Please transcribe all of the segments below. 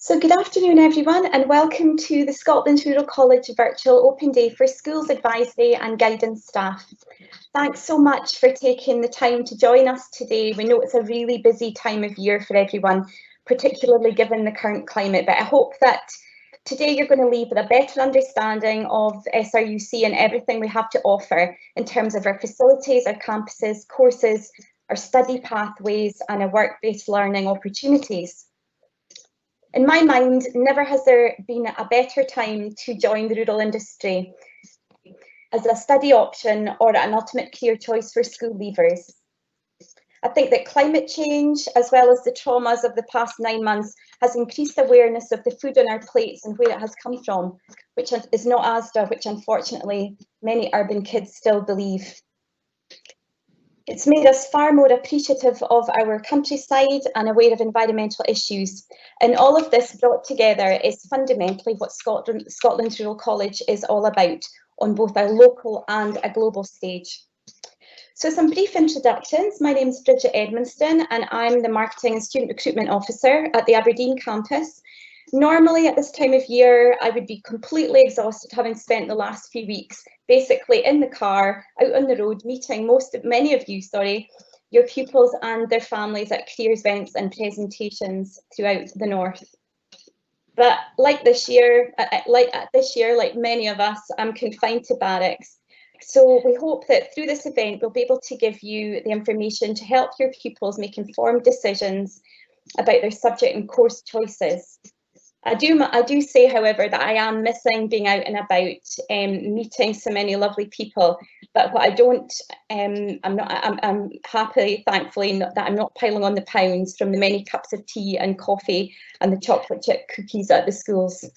So good afternoon everyone and welcome to the Scotland Rural College Virtual Open Day for Schools Advisory and Guidance staff. Thanks so much for taking the time to join us today. We know it's a really busy time of year for everyone, particularly given the current climate, but I hope that today you're going to leave with a better understanding of SRUC and everything we have to offer in terms of our facilities, our campuses, courses, our study pathways and our work-based learning opportunities. In my mind, never has there been a better time to join the rural industry as a study option or an ultimate career choice for school leavers. I think that climate change, as well as the traumas of the past 9 months, has increased awareness of the food on our plates and where it has come from, which is not Asda, which unfortunately many urban kids still believe. It's made us far more appreciative of our countryside and aware of environmental issues. And all of this brought together is fundamentally what Scotland's Rural College is all about on both a local and a global stage. So some brief introductions. My name is Bridget Edmonston and I'm the Marketing and Student Recruitment Officer at the Aberdeen Campus. Normally at this time of year, I would be completely exhausted having spent the last few weeks basically in the car, out on the road, meeting many of you, your pupils and their families at careers events and presentations throughout the north. But like this year, like many of us, I'm confined to barracks. So we hope that through this event, we'll be able to give you the information to help your pupils make informed decisions about their subject and course choices. I do say, however, that I am missing being out and about, meeting so many lovely people. But what I don't, I'm happy, thankfully, that I'm not piling on the pounds from the many cups of tea and coffee and the chocolate chip cookies at the schools.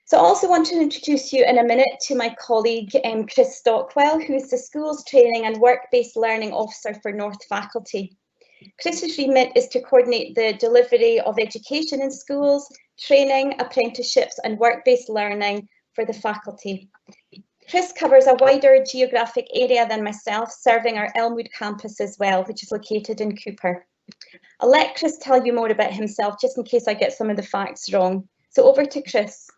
So I also want to introduce you in a minute to my colleague, Chris Stockwell, who is the Schools Training and Work-Based Learning Officer for North Faculty. Chris's remit is to coordinate the delivery of education in schools, training, apprenticeships and work-based learning for the faculty. Chris covers a wider geographic area than myself, serving our Elmwood campus as well, which is located in Cooper. I'll let Chris tell you more about himself, just in case I get some of the facts wrong. So over to Chris.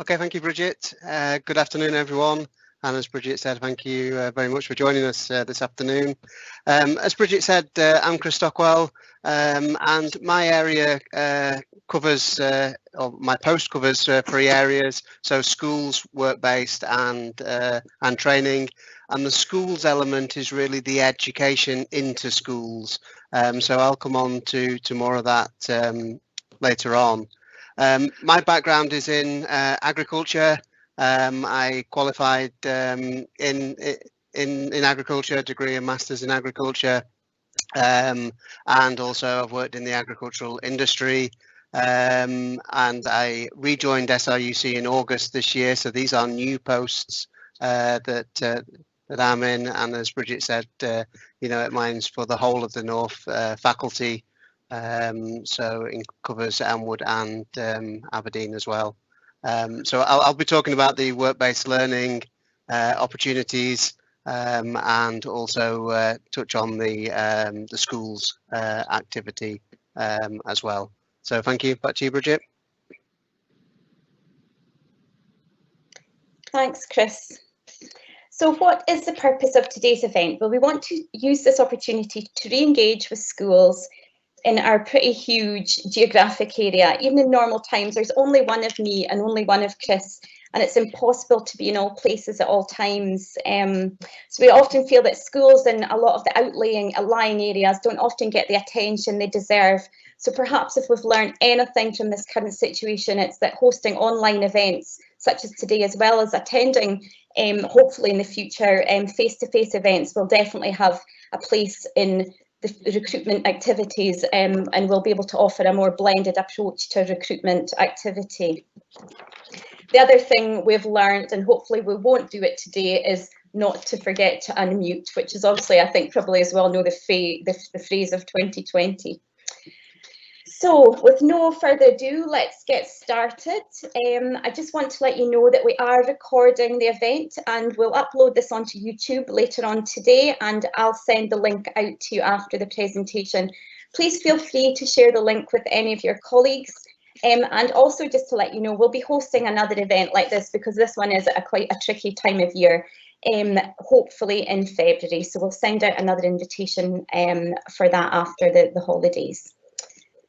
Okay, thank you, Bridget. Good afternoon, everyone. And as Bridget said, thank you very much for joining us this afternoon. As Bridget said, I'm Chris Stockwell, and my area covers, or my post covers 3 areas, so schools, work-based and training. And the schools element is really the education into schools. So I'll come on to more of that later on. My background is in agriculture. I qualified in agriculture, degree and masters in agriculture, and also I've worked in the agricultural industry, and I rejoined SRUC in August this year. So these are new posts that I'm in, and as Bridget said, it mine's for the whole of the North faculty, so it covers Elmwood and Aberdeen as well. So I'll be talking about the work-based learning opportunities, and also touch on the schools activity as well. So thank you. Back to you, Bridget. Thanks, Chris. So what is the purpose of today's event? Well, we want to use this opportunity to re-engage with schools in our pretty huge geographic area. Even in normal times, there's only one of me and only one of Chris, and it's impossible to be in all places at all times. So we often feel that schools in a lot of the outlying areas don't often get the attention they deserve. So perhaps if we've learned anything from this current situation, it's that hosting online events such as today, as well as attending, hopefully in the future, face-to-face events will definitely have a place in the recruitment activities, and we'll be able to offer a more blended approach to recruitment activity. The other thing we've learned, and hopefully we won't do it today, is not to forget to unmute, which is obviously, I think, probably as well know the phrase of 2020. So with no further ado, let's get started. I just want to let you know that we are recording the event and we'll upload this onto YouTube later on today, and I'll send the link out to you after the presentation. Please feel free to share the link with any of your colleagues. And also just to let you know, we'll be hosting another event like this because this one is at quite a tricky time of year, hopefully in February. So we'll send out another invitation for that after the holidays.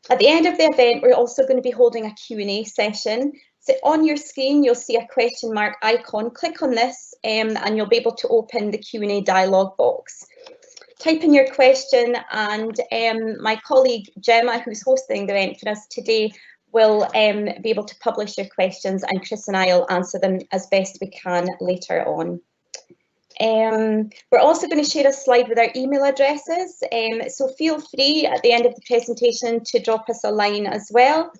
At the end of the event, we're also going to be holding a Q&A session. So on your screen, you'll see a question mark icon. Click on this and you'll be able to open the Q&A dialog box. Type in your question and my colleague Gemma, who's hosting the event for us today, will be able to publish your questions, and Chris and I will answer them as best we can later on. We're also going to share a slide with our email addresses, so feel free at the end of the presentation to drop us a line as well.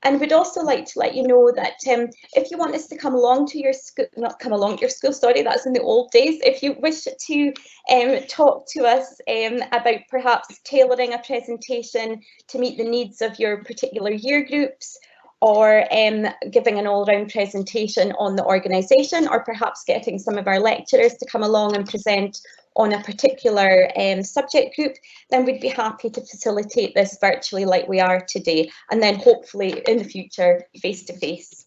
And we'd also like to let you know that if you want us to come along to your school, not come along to your school, sorry, that's in the old days. If you wish to talk to us about perhaps tailoring a presentation to meet the needs of your particular year groups, or giving an all-round presentation on the organisation, or perhaps getting some of our lecturers to come along and present on a particular subject group, then we'd be happy to facilitate this virtually like we are today, and then hopefully in the future face-to-face.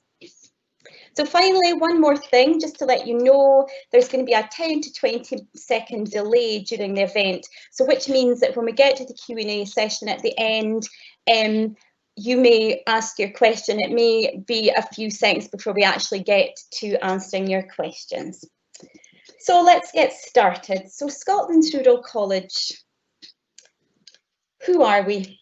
So finally, one more thing, just to let you know, there's going to be a 10 to 20 second delay during the event, so which means that when we get to the Q&A session at the end, you may ask your question. It may be a few seconds before we actually get to answering your questions. So let's get started. So Scotland's Rural College, who are we?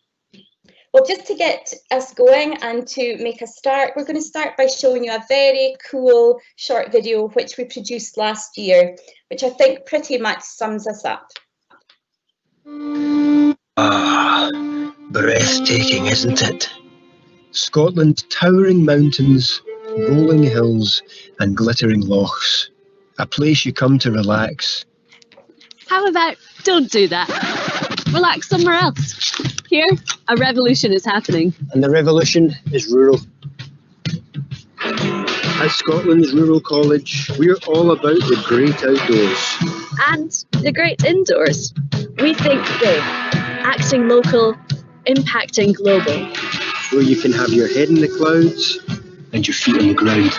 Well, just to get us going and to make a start, we're going to start by showing you a very cool short video which we produced last year, which I think pretty much sums us up. Ah, breathtaking, isn't it? Scotland's towering mountains, rolling hills and glittering lochs. A place you come to relax. How about don't do that? Relax somewhere else. Here, a revolution is happening. And the revolution is rural. At Scotland's Rural College, we're all about the great outdoors. And the great indoors. We think big, acting local, impacting global. Where you can have your head in the clouds and your feet on the ground.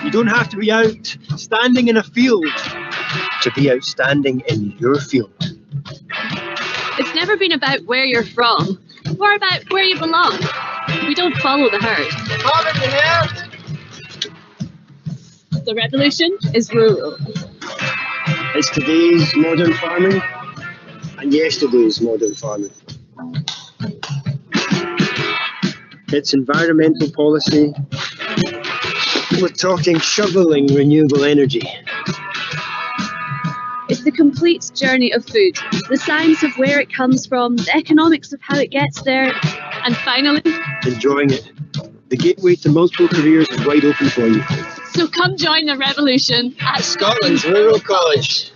You don't have to be out standing in a field to be outstanding in your field. It's never been about where you're from, or about where you belong. We don't follow the herd. The revolution is rural. It's today's modern farming and yesterday's modern farming. It's environmental policy. We're talking shoveling renewable energy. It's the complete journey of food, the science of where it comes from, the economics of how it gets there, and finally, enjoying it. The gateway to multiple careers is wide open for you. So come join the revolution at Scotland's Rural College.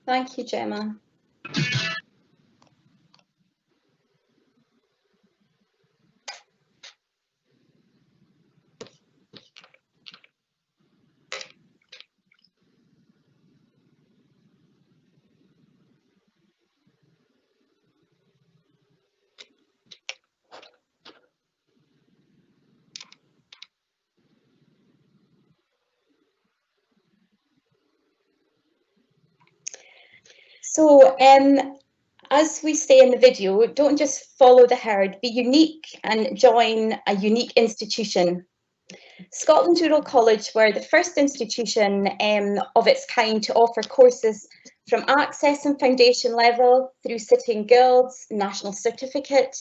Thank you, Gemma. So as we say in the video, don't just follow the herd, be unique and join a unique institution. Scotland's Rural College were the first institution of its kind to offer courses from access and foundation level through City and Guilds, National Certificate,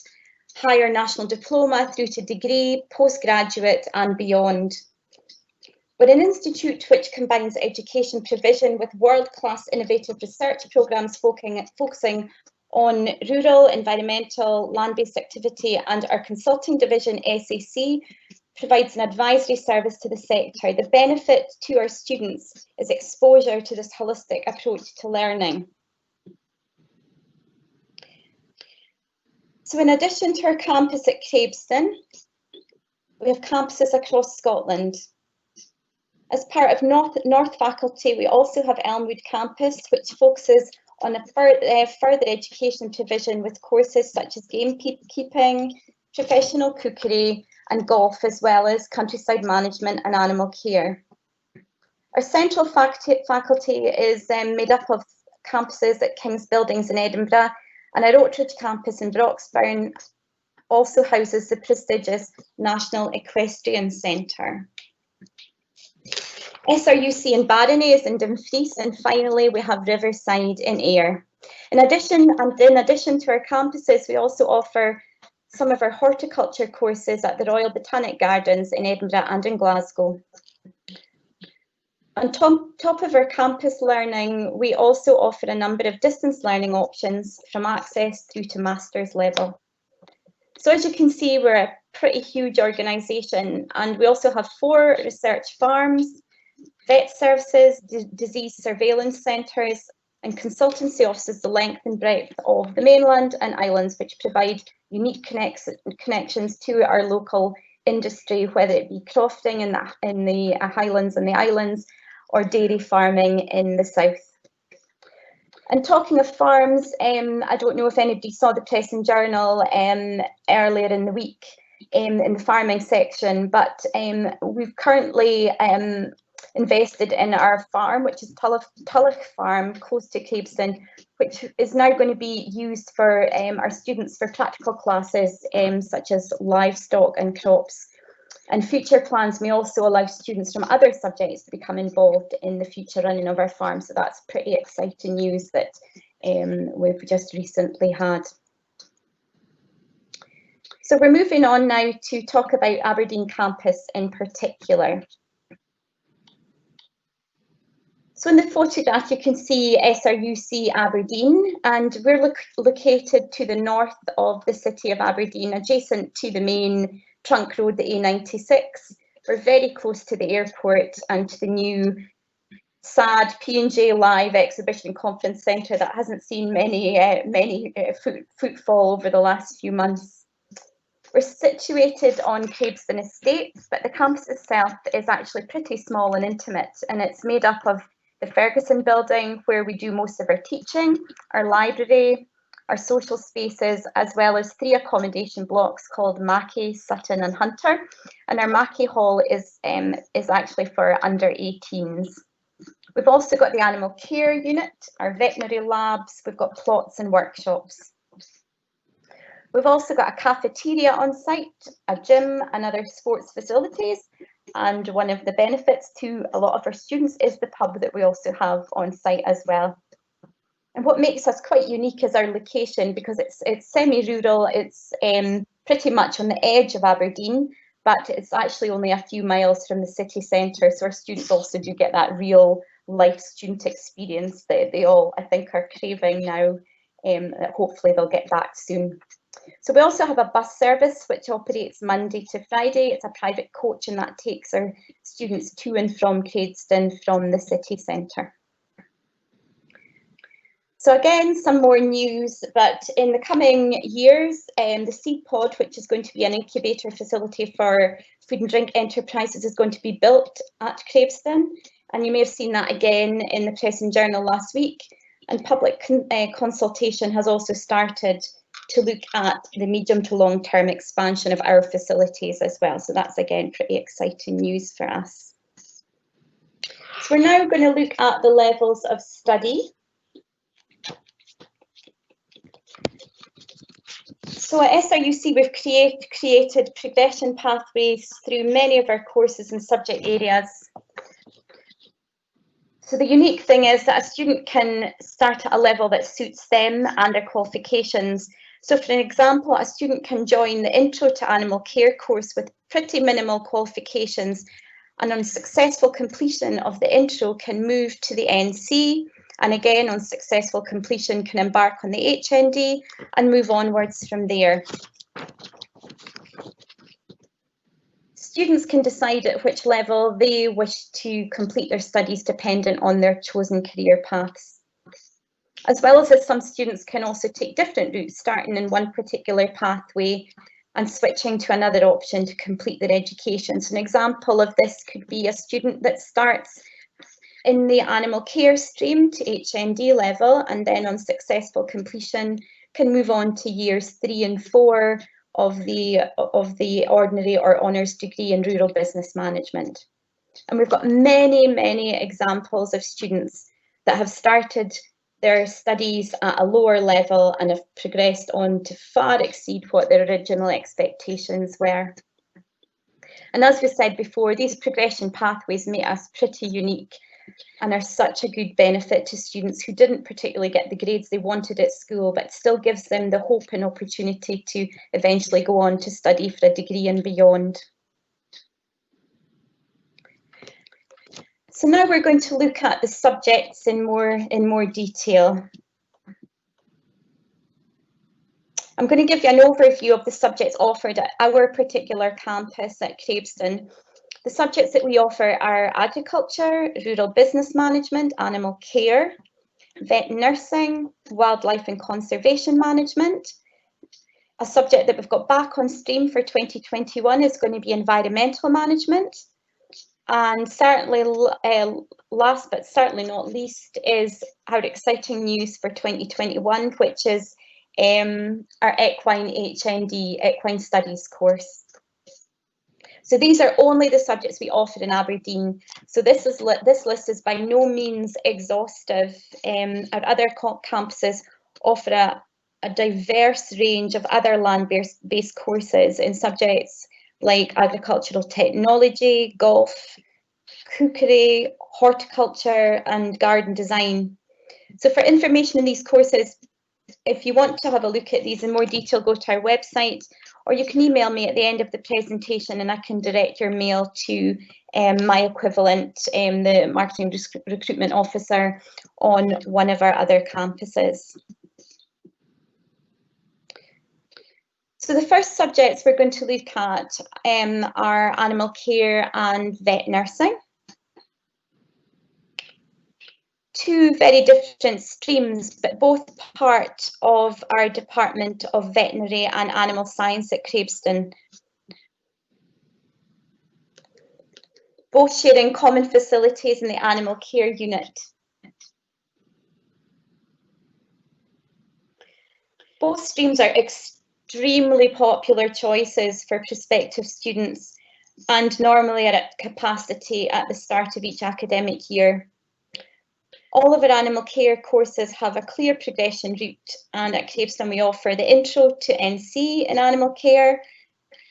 Higher National Diploma through to degree, postgraduate and beyond. We're an institute which combines education provision with world-class innovative research programmes focusing on rural, environmental, land-based activity, and our consulting division, SAC, provides an advisory service to the sector. The benefit to our students is exposure to this holistic approach to learning. So in addition to our campus at Craveston, we have campuses across Scotland. As part of North faculty, we also have Elmwood Campus, which focuses on a further education provision with courses such as gamekeeping, professional cookery and golf, as well as countryside management and animal care. Our central faculty is made up of campuses at King's Buildings in Edinburgh, and our Oakridge campus in Broxburn also houses the prestigious National Equestrian Centre. SRUC in Barony is in Dumfries, and finally we have Riverside in Ayr. In addition to our campuses, we also offer some of our horticulture courses at the Royal Botanic Gardens in Edinburgh and in Glasgow. On top of our campus learning, we also offer a number of distance learning options from access through to master's level. So as you can see, we're a pretty huge organisation, and we also have 4 research farms, vet services, disease surveillance centres and consultancy offices the length and breadth of the mainland and islands, which provide unique connections to our local industry, whether it be crofting in the Highlands and the islands or dairy farming in the south. And talking of farms, I don't know if anybody saw the Press and Journal earlier in the week in the farming section, but we've currently invested in our farm, which is Tulloch Farm, close to Craveston, which is now going to be used for our students for practical classes such as livestock and crops. And future plans may also allow students from other subjects to become involved in the future running of our farm. So that's pretty exciting news that we've just recently had. So we're moving on now to talk about Aberdeen Campus in particular. So in the photograph, you can see SRUC Aberdeen, and we're located to the north of the city of Aberdeen, adjacent to the main trunk road, the A96. We're very close to the airport and to the new sad P&J Live exhibition conference centre that hasn't seen many footfall over the last few months. We're situated on Craveston Estate, but the campus itself is actually pretty small and intimate, and it's made up of the Ferguson building, where we do most of our teaching, our library, our social spaces, as well as 3 accommodation blocks called Mackay, Sutton and Hunter. And our Mackay Hall is actually for under 18s. We've also got the animal care unit, our veterinary labs, we've got plots and workshops. We've also got a cafeteria on site, a gym and other sports facilities. And one of the benefits to a lot of our students is the pub that we also have on site as well. And what makes us quite unique is our location, because it's semi-rural, it's pretty much on the edge of Aberdeen, but it's actually only a few miles from the city centre. So our students also do get that real life student experience that they all, I think, are craving now. That hopefully they'll get back soon. So we also have a bus service which operates Monday to Friday. It's a private coach, and that takes our students to and from Craveston from the city centre. So again, some more news, but in the coming years, the Seed Pod, which is going to be an incubator facility for food and drink enterprises, is going to be built at Craveston. And you may have seen that again in the Press and Journal last week. And public consultation has also started to look at the medium to long term expansion of our facilities as well. So that's again pretty exciting news for us. So we're now going to look at the levels of study. So at SRUC we've created progression pathways through many of our courses and subject areas. So the unique thing is that a student can start at a level that suits them and their qualifications. So for an example, a student can join the Intro to Animal Care course with pretty minimal qualifications, and on successful completion of the intro can move to the NC, and again on successful completion can embark on the HND and move onwards from there. Students can decide at which level they wish to complete their studies dependent on their chosen career paths. As well as this, some students can also take different routes, starting in one particular pathway and switching to another option to complete their education. So an example of this could be a student that starts in the animal care stream to HND level, and then on successful completion can move on to years 3 and 4 of the ordinary or honours degree in rural business management. And we've got many examples of students that have started their studies at a lower level and have progressed on to far exceed what their original expectations were. And as we said before, these progression pathways make us pretty unique and are such a good benefit to students who didn't particularly get the grades they wanted at school, but still gives them the hope and opportunity to eventually go on to study for a degree and beyond. So now we're going to look at the subjects in more detail. I'm going to give you an overview of the subjects offered at our particular campus at Craveston. The subjects that we offer are agriculture, rural business management, animal care, vet nursing, wildlife and conservation management. A subject that we've got back on stream for 2021 is going to be environmental management. And certainly last but certainly not least is our exciting news for 2021, which is our equine HND, equine studies course. So these are only the subjects we offer in Aberdeen. So this list is by no means exhaustive. Our other campuses offer a diverse range of other land-based courses in subjects like agricultural technology, golf, cookery, horticulture and garden design. So for information in these courses, if you want to have a look at these in more detail, go to our website, or you can email me at the end of the presentation and I can direct your mail to my equivalent, the Marketing Recruitment Officer on one of our other campuses. So the first subjects we're going to look at are animal care and vet nursing. Two very different streams, but both part of our Department of Veterinary and Animal Science at Craveston. Both sharing common facilities in the animal care unit. Both streams are extremely popular choices for prospective students and normally are at capacity at the start of each academic year. All of our animal care courses have a clear progression route, and at Craveston we offer the Intro to NC in animal care,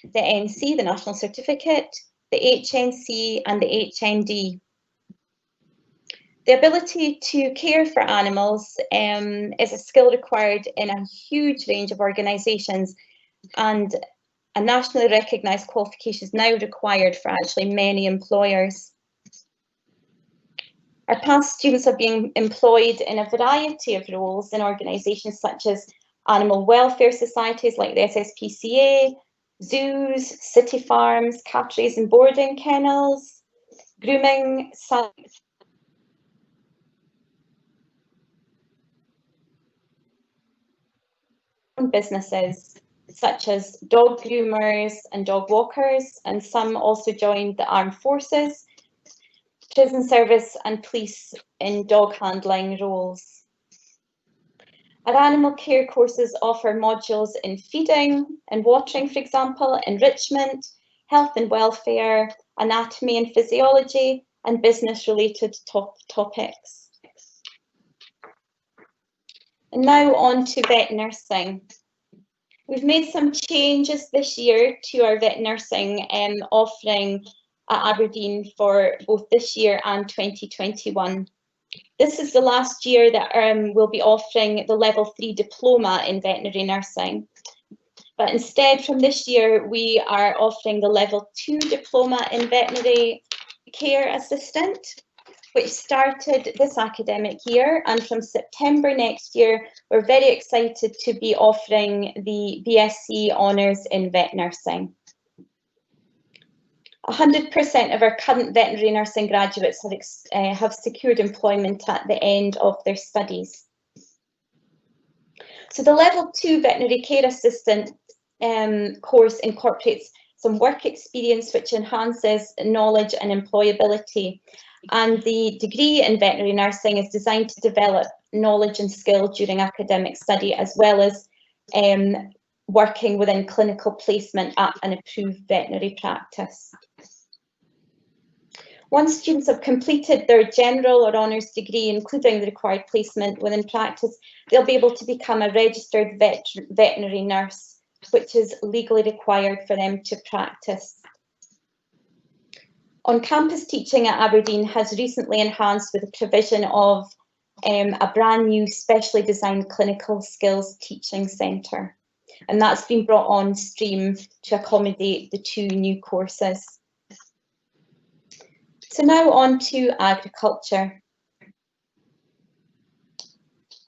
the NC, the National Certificate, the HNC and the HND. The ability to care for animals is a skill required in a huge range of organisations, and a nationally recognised qualification is now required for actually many employers. Our past students have been employed in a variety of roles in organisations such as animal welfare societies like the SSPCA, zoos, city farms, catteries and boarding kennels, grooming, businesses such as dog groomers and dog walkers, and some also joined the armed forces, prison service and police in dog handling roles. Our animal care courses offer modules in feeding and watering, for example, enrichment, health and welfare, anatomy and physiology, and business-related topics. And now on to vet nursing. We've made some changes this year to our vet nursing offering at Aberdeen for both this year and 2021. This is the last year that we'll be offering the Level 3 diploma in veterinary nursing. But instead, from this year, we are offering the Level 2 diploma in veterinary care assistant, which started this academic year. And from September next year, we're very excited to be offering the BSc Honours in vet nursing. 100% of our current veterinary nursing graduates have secured employment at the end of their studies. So the level 2 veterinary care assistant course incorporates some work experience which enhances knowledge and employability. And the degree in veterinary nursing is designed to develop knowledge and skill during academic study, as well as working within clinical placement at an approved veterinary practice. Once students have completed their general or honours degree, including the required placement within practice, they'll be able to become a registered veterinary nurse, which is legally required for them to practice. On-campus teaching at Aberdeen has recently enhanced with the provision of a brand new specially designed clinical skills teaching centre, and that's been brought on stream to accommodate the 2 new courses. So now on to agriculture.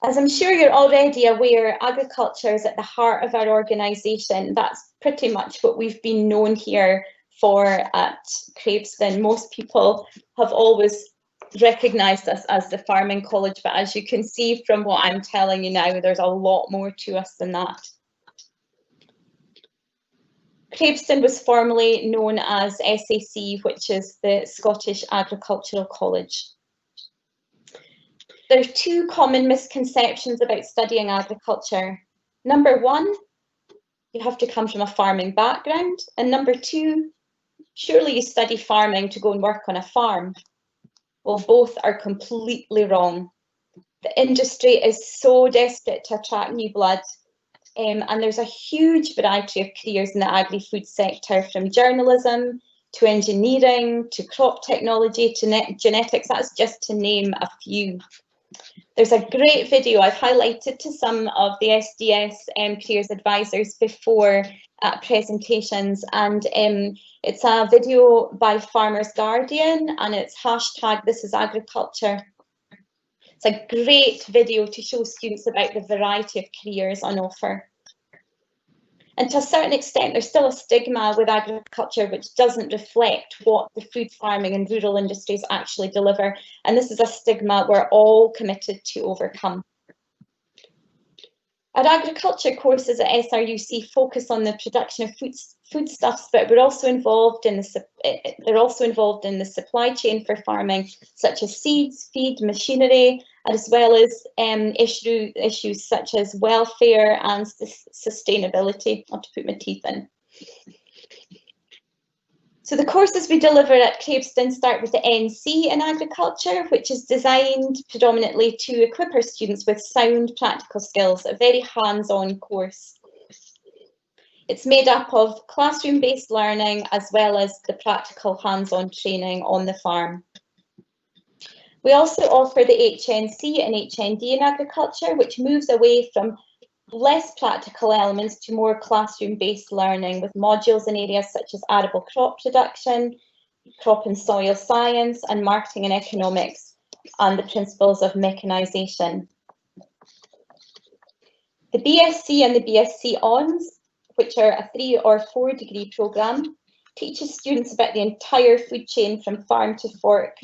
As I'm sure you're already aware, agriculture is at the heart of our organisation. That's pretty much what we've been known here for at Craveston. Most people have always recognised us as the farming college, but as you can see from what I'm telling you now, there's a lot more to us than that. Craveston was formerly known as SAC, which is the Scottish Agricultural College. There are 2 common misconceptions about studying agriculture. Number 1, you have to come from a farming background, and number 2, surely you study farming to go and work on a farm. Well, both are completely wrong. The industry is so desperate to attract new blood. And there's a huge variety of careers in the agri-food sector, from journalism to engineering to crop technology to genetics. That's just to name a few. There's a great video I've highlighted to some of the SDS careers advisors before presentations, and it's a video by Farmers Guardian, and it's #ThisIsAgriculture. It's a great video to show students about the variety of careers on offer. And to a certain extent, there's still a stigma with agriculture which doesn't reflect what the food farming and rural industries actually deliver. And this is a stigma we're all committed to overcome. Our agriculture courses at SRUC focus on the production of foodstuffs, but we're also involved in they're also involved in the supply chain for farming, such as seeds, feed, machinery, as well as issues such as welfare and sustainability. I'll have to put my teeth in. So the courses we deliver at Craveston start with the NC in agriculture, which is designed predominantly to equip our students with sound practical skills, a very hands-on course. It's made up of classroom-based learning as well as the practical hands-on training on the farm. We also offer the HNC and HND in agriculture, which moves away from less practical elements to more classroom-based learning, with modules in areas such as arable crop production, crop and soil science, and marketing and economics, and the principles of mechanisation. The BSc and the BSc Hons, which are a 3 or 4 degree programme, teaches students about the entire food chain from farm to fork.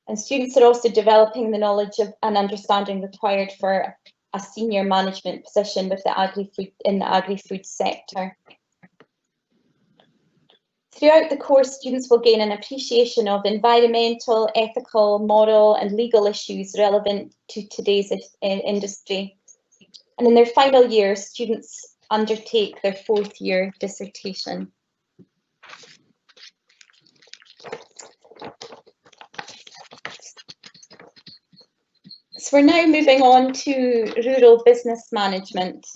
And students are also developing the knowledge of and understanding required for a senior management position with in the agri-food sector. Throughout the course, students will gain an appreciation of environmental, ethical, moral and legal issues relevant to today's industry. And in their final year, students undertake their 4th year dissertation. So we're now moving on to rural business management.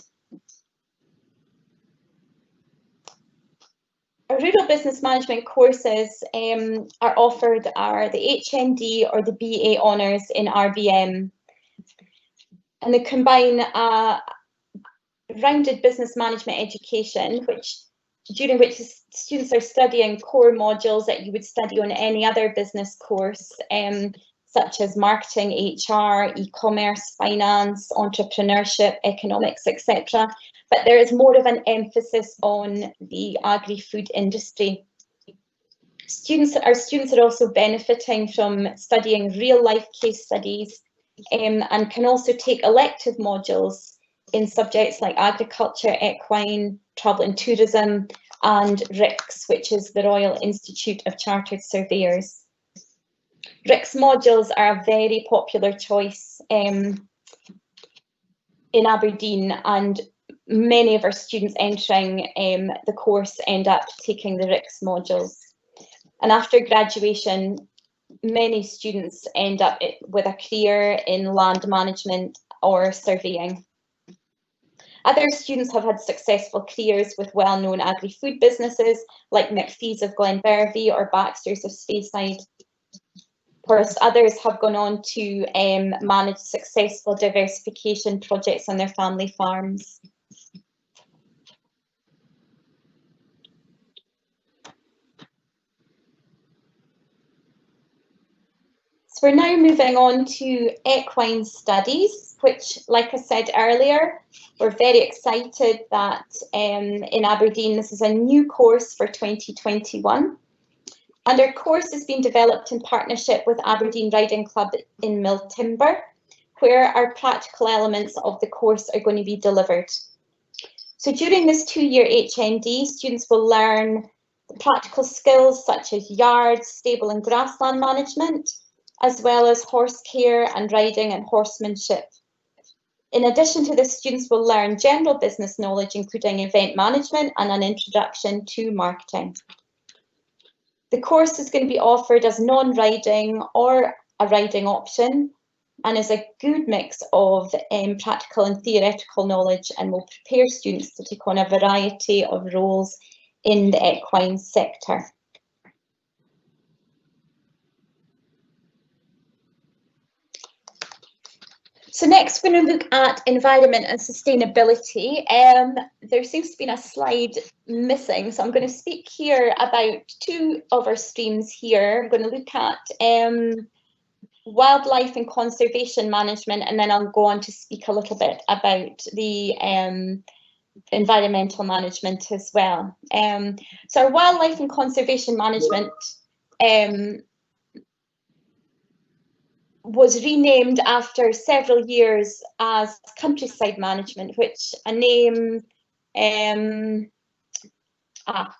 Our rural business management courses are offered are the HND or the BA honours in RBM, and they combine a rounded business management education, during which students are studying core modules that you would study on any other business course, such as marketing, HR, e-commerce, finance, entrepreneurship, economics, etc. But there is more of an emphasis on the agri-food industry. Our students are also benefiting from studying real-life case studies and can also take elective modules in subjects like agriculture, equine, travel and tourism, and RICS, which is the Royal Institute of Chartered Surveyors. RICS modules are a very popular choice in Aberdeen, and many of our students entering the course end up taking the RICS modules. And after graduation, many students end up with a career in land management or surveying. Other students have had successful careers with well-known agri-food businesses like McPhee's of Glenbervie or Baxter's of Speyside. Whereas others have gone on to manage successful diversification projects on their family farms. So we're now moving on to equine studies, which, like I said earlier, we're very excited that in Aberdeen, this is a new course for 2021. And our course has been developed in partnership with Aberdeen Riding Club in Milltimber, where our practical elements of the course are going to be delivered. So during this 2-year HND, students will learn the practical skills such as yard, stable and grassland management, as well as horse care and riding and horsemanship. In addition to this, students will learn general business knowledge, including event management and an introduction to marketing. The course is going to be offered as non-riding or a riding option, and is a good mix of practical and theoretical knowledge, and will prepare students to take on a variety of roles in the equine sector. So next we're going to look at environment and sustainability. There seems to be a slide missing, so I'm going to speak here about 2 of our streams here. I'm going to look at wildlife and conservation management, and then I'll go on to speak a little bit about the environmental management as well. So our wildlife and conservation management was renamed after several years as countryside management, which a name,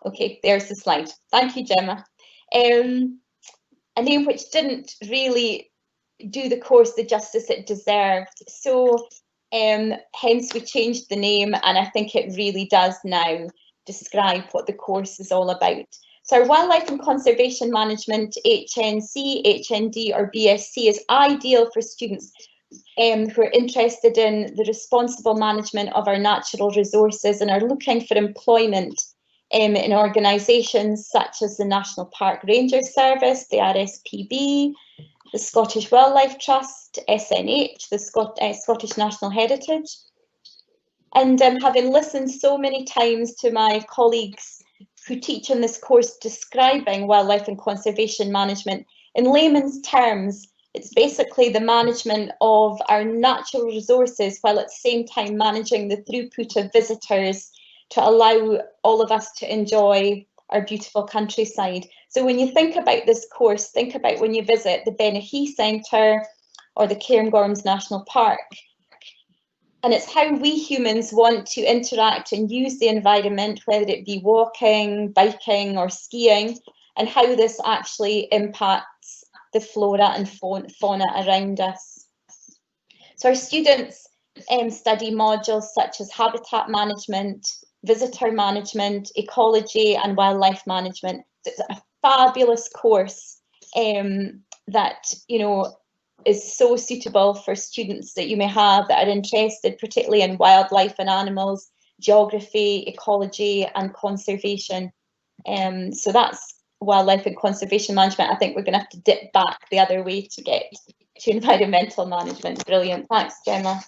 okay, there's the slide. Thank you, Gemma. A name which didn't really do the course the justice it deserved. So hence we changed the name, and I think it really does now describe what the course is all about. So our Wildlife and Conservation Management, HNC, HND or BSc, is ideal for students who are interested in the responsible management of our natural resources and are looking for employment in organisations such as the National Park Ranger Service, the RSPB, the Scottish Wildlife Trust, SNH, the Scottish National Heritage. And having listened so many times to my colleagues who teach in this course describing wildlife and conservation management, in layman's terms, it's basically the management of our natural resources while at the same time managing the throughput of visitors to allow all of us to enjoy our beautiful countryside. So when you think about this course, think about when you visit the Benahee Centre or the Cairngorms National Park. And it's how we humans want to interact and use the environment, whether it be walking, biking or skiing, and how this actually impacts the flora and fauna around us. So our students study modules such as habitat management, visitor management, ecology and wildlife management. So it's a fabulous course that, you know, is so suitable for students that you may have that are interested particularly in wildlife and animals, geography, ecology and conservation. So that's wildlife and conservation management. I think we're going to have to dip back the other way to get to environmental management. Brilliant. Thanks, Gemma.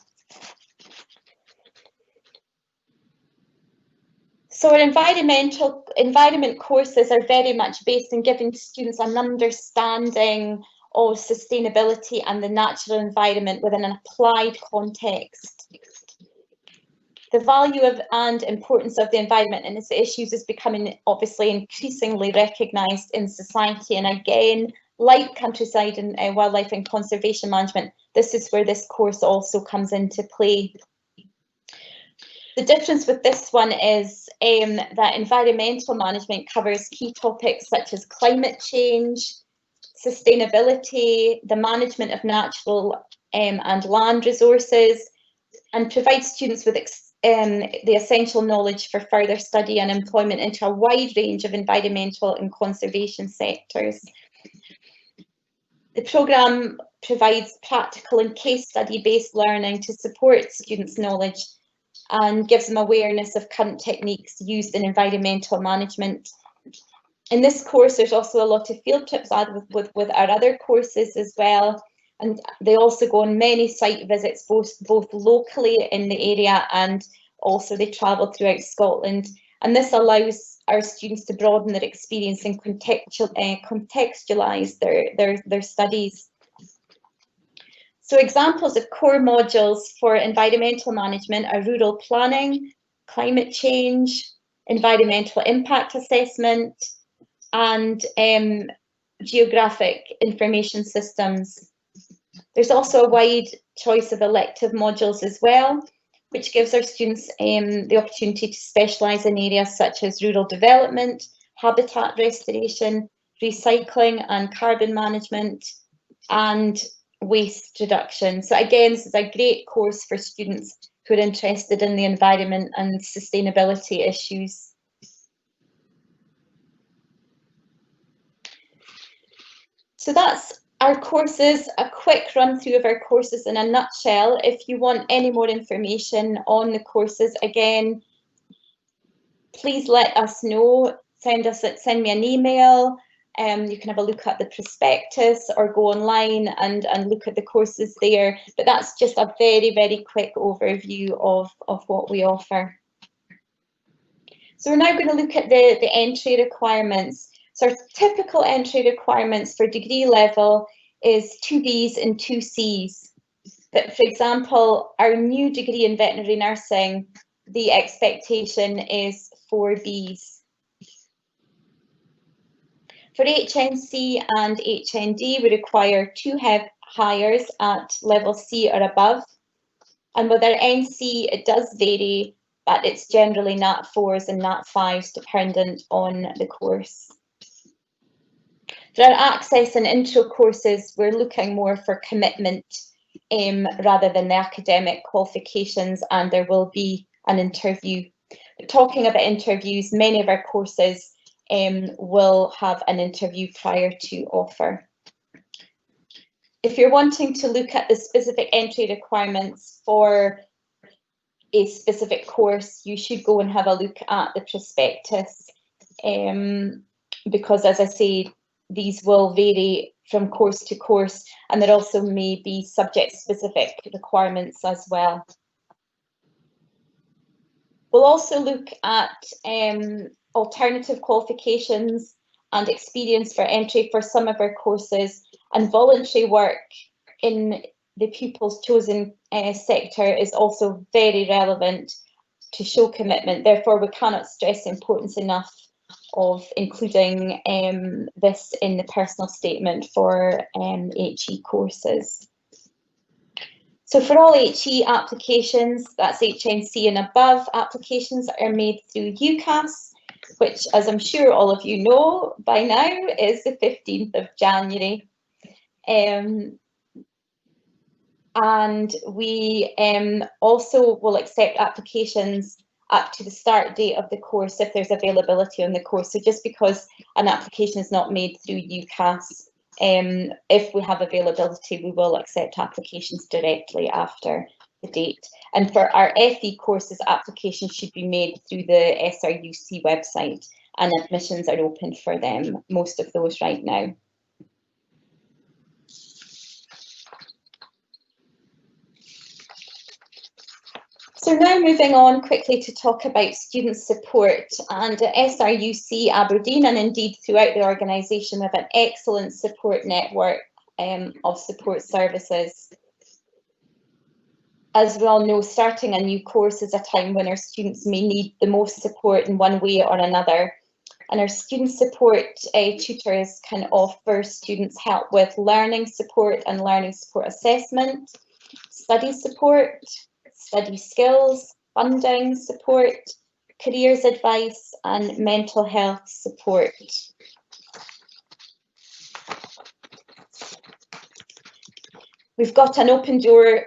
So our environment courses are very much based on giving students an understanding of sustainability and the natural environment within an applied context. The value of and importance of the environment and its issues is becoming obviously increasingly recognised in society, and again, like countryside and wildlife and conservation management, this is where this course also comes into play. The difference with this one is that environmental management covers key topics such as climate change, sustainability, the management of natural and land resources, and provides students with the essential knowledge for further study and employment into a wide range of environmental and conservation sectors. The programme provides practical and case study based learning to support students' knowledge and gives them awareness of current techniques used in environmental management. In this course, there's also a lot of field trips with our other courses as well, and they also go on many site visits, both locally in the area and also they travel throughout Scotland. And this allows our students to broaden their experience and contextualise their studies. So examples of core modules for environmental management are rural planning, climate change, environmental impact assessment, and geographic information systems. There's also a wide choice of elective modules as well, which gives our students the opportunity to specialise in areas such as rural development, habitat restoration, recycling and carbon management, and waste reduction. So again, this is a great course for students who are interested in the environment and sustainability issues. So that's our courses, a quick run through of our courses in a nutshell. If you want any more information on the courses, again, please let us know, send me an email. You can have a look at the prospectus or go online and look at the courses there. But that's just a very, very quick overview of what we offer. So we're now going to look at the entry requirements. So our typical entry requirements for degree level is 2 Bs and 2 Cs. But for example, our new degree in veterinary nursing, the expectation is 4 Bs. For HNC and HND, we require 2 hires at level C or above. And with our NC, it does vary, but it's generally Nat 4s and Nat 5s dependent on the course. For our access and intro courses, we're looking more for commitment rather than the academic qualifications, and there will be an interview. But talking about interviews, many of our courses will have an interview prior to offer. If you're wanting to look at the specific entry requirements for a specific course, you should go and have a look at the prospectus because, as I say, these will vary from course to course, and there also may be subject-specific requirements as well. We'll also look at alternative qualifications and experience for entry for some of our courses, and voluntary work in the pupil's chosen sector is also very relevant to show commitment. Therefore, we cannot stress the importance enough of including this in the personal statement for HE courses. So for all HE applications, that's HNC and above applications that are made through UCAS, which, as I'm sure all of you know by now, is the 15th of January. And we also will accept applications up to the start date of the course if there's availability on the course. So just because an application is not made through UCAS, if we have availability, we will accept applications directly after the date. And for our FE courses, applications should be made through the SRUC website, and admissions are open for them, most of those right now. So now moving on quickly to talk about student support, and at SRUC Aberdeen and indeed throughout the organisation we have an excellent support network of support services. As we all know, starting a new course is a time when our students may need the most support in one way or another, and our student support tutors can offer students help with learning support and learning support assessment, study support, study skills, funding support, careers advice and mental health support. We've got an open door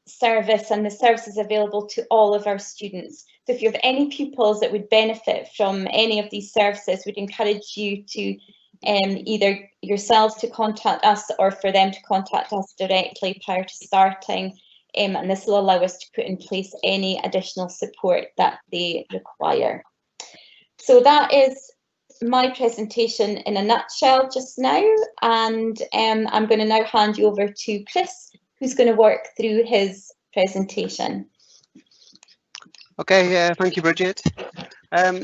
service, and the service is available to all of our students. So if you have any pupils that would benefit from any of these services, we'd encourage you to either yourselves to contact us or for them to contact us directly prior to starting, and this will allow us to put in place any additional support that they require. So that is my presentation in a nutshell just now, and I'm going to now hand you over to Chris, who's going to work through his presentation. Okay, thank you, Bridget.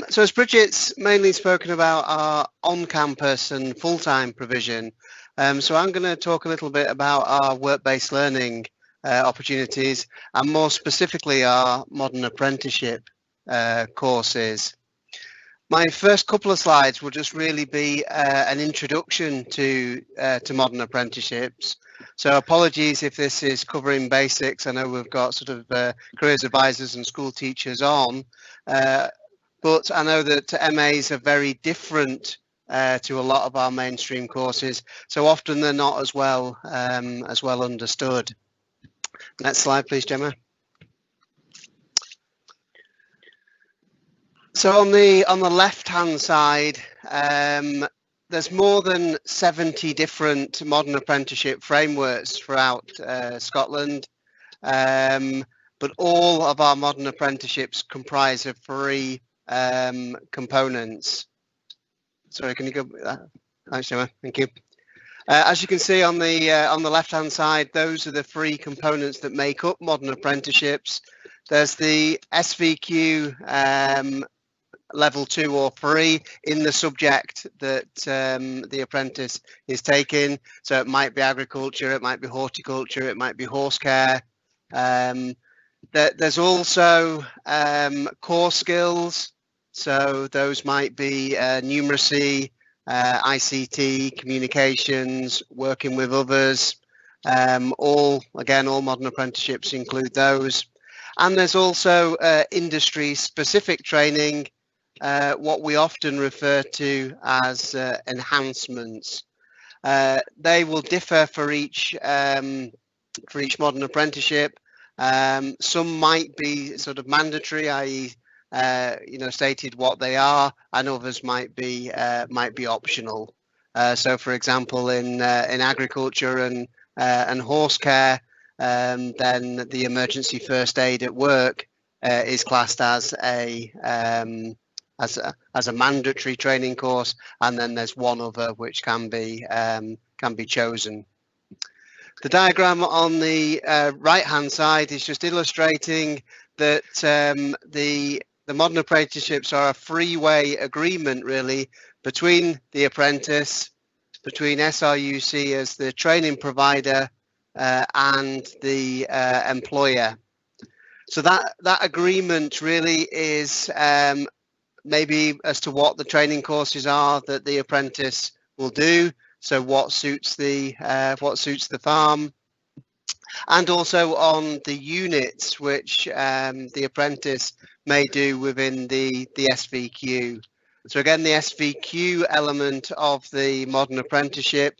So as Bridget's mainly spoken about our on-campus and full-time provision, so I'm going to talk a little bit about our work-based learning opportunities, and more specifically our modern apprenticeship courses. My first couple of slides will just really be an introduction to modern apprenticeships. So apologies if this is covering basics. I know we've got sort of careers advisors and school teachers on, but I know that MAs are very different to a lot of our mainstream courses. So often they're not as well understood. Next slide, please, Gemma. So on the left-hand side, there's more than 70 different modern apprenticeship frameworks throughout Scotland, but all of our modern apprenticeships comprise of 3 components. Sorry, can you go? Thanks, Gemma. Thank you. As you can see on the left-hand side, those are the 3 components that make up modern apprenticeships. There's the SVQ level 2 or 3 in the subject that the apprentice is taking. So it might be agriculture, it might be horticulture, it might be horse care. There's also core skills. So those might be numeracy, ICT, communications, working with others. All modern apprenticeships include those. And there's also industry specific training, what we often refer to as enhancements. They will differ for each modern apprenticeship. Some might be sort of mandatory, i.e., stated what they are, and others might be optional. So, for example, in agriculture and horse care, then the emergency first aid at work is classed as a mandatory training course, and then there's one other which can be chosen. The diagram on the right hand side is just illustrating that the modern apprenticeships are a three-way agreement really between the apprentice, between SRUC as the training provider and the employer. So that agreement really is maybe as to what the training courses are that the apprentice will do. So what suits the farm, and also on the units which the apprentice may do within the SVQ. So again, the SVQ element of the modern apprenticeship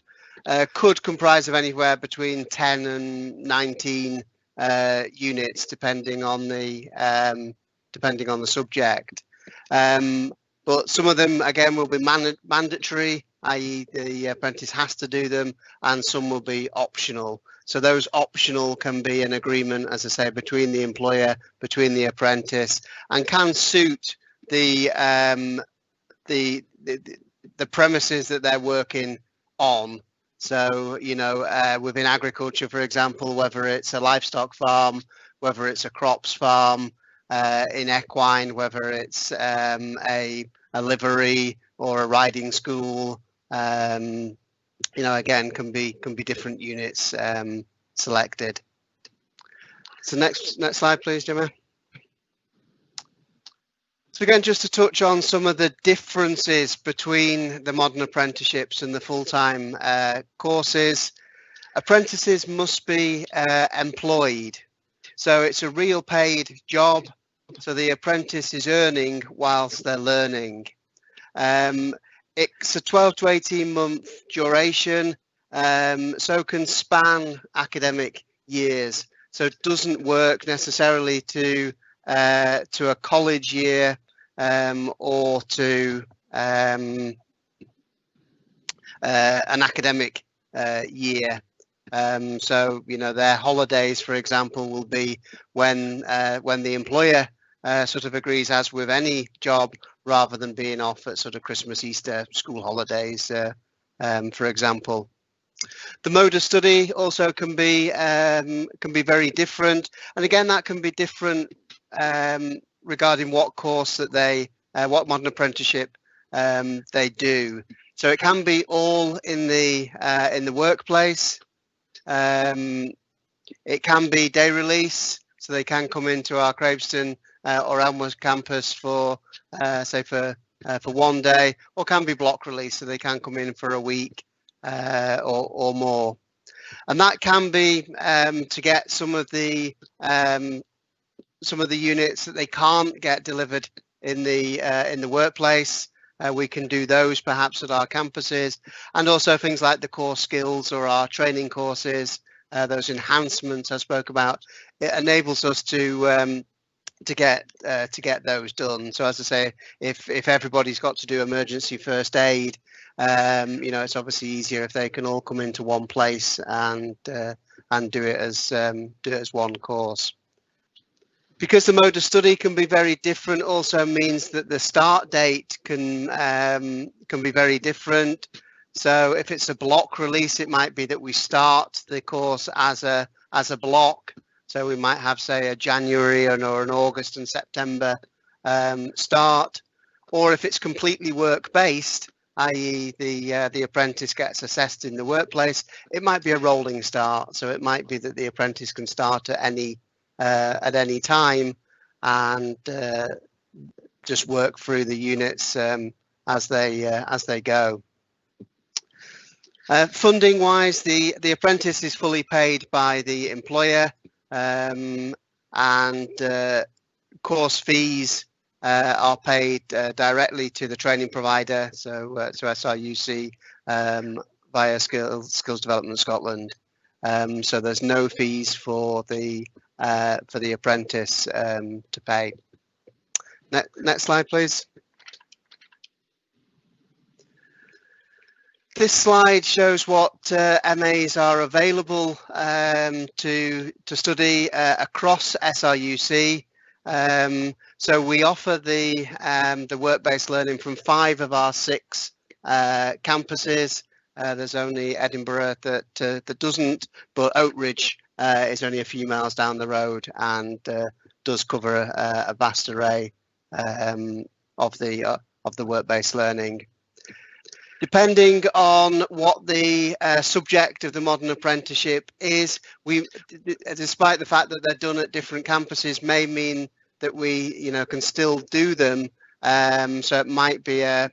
could comprise of anywhere between 10 and 19 units, depending on the subject. But some of them, again, will be mandatory, i.e. the apprentice has to do them, and some will be optional. So those optional can be an agreement, as I say, between the employer, between the apprentice, and can suit the premises that they're working on. So, within agriculture, for example, whether it's a livestock farm, whether it's a crops farm, in equine, whether it's a livery or a riding school, again, can be different units selected. So next slide, please, Gemma. So again, just to touch on some of the differences between the modern apprenticeships and the full-time courses. Apprentices must be employed. So it's a real paid job. So the apprentice is earning whilst they're learning. It's a 12 to 18 month duration, so can span academic years. So it doesn't work necessarily to a college year or to an academic year. So, you know, their holidays, for example, will be when the employer sort of agrees, as with any job, rather than being off at sort of Christmas, Easter, school holidays, for example. The mode of study also can be very different, and again that can be different regarding what course that what modern apprenticeship they do. So it can be all in the workplace. It can be day release, so they can come into our Craveston or Elmwood campus for say for 1 day, or can be block release, so they can come in for a week or more. And that can be to get some of the units that they can't get delivered in the workplace. We can do those perhaps at our campuses, and also things like the core skills or our training courses, those enhancements I spoke about. It enables us to get those done. So as I say, if everybody's got to do emergency first aid, you know, it's obviously easier if they can all come into one place and do it as one course. Because the mode of study can be very different, also means that the start date can be very different. So if it's a block release, it might be that we start the course as a block. So we might have, say, a January or an August and September start. Or if it's completely work-based, i.e. the apprentice gets assessed in the workplace, it might be a rolling start. So it might be that the apprentice can start at any time and just work through the units as they go. Funding wise, the apprentice is fully paid by the employer, and course fees are paid directly to the training provider, so SRUC via Skills Development Scotland. So there's no fees for the apprentice to pay. Next slide, please. This slide shows what MAs are available to study across SRUC. So we offer the work-based learning from 5 of our 6 campuses. There's only Edinburgh that doesn't, but Oakridge is only a few miles down the road and does cover a vast array of the work-based learning. Depending on what the subject of the modern apprenticeship is, despite the fact that they're done at different campuses, may mean that we, can still do them. So it might be an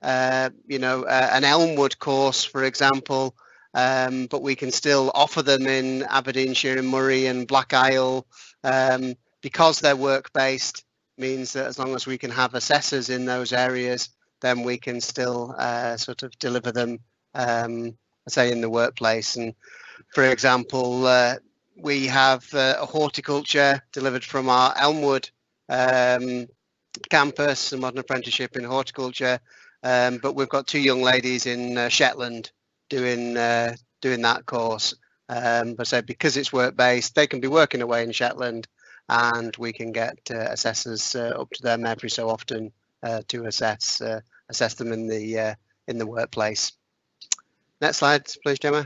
Elmwood course, for example, but we can still offer them in Aberdeenshire and Moray and Black Isle, because they're work-based. Means that as long as we can have assessors in those areas, then we can still sort of deliver them, say, in the workplace. And for example, we have a horticulture delivered from our Elmwood campus, a modern apprenticeship in horticulture, but we've got 2 young ladies in Shetland doing that course. But so because it's work-based, they can be working away in Shetland, and we can get assessors up to them every so often to assess them in the workplace. Next slide, please, Gemma.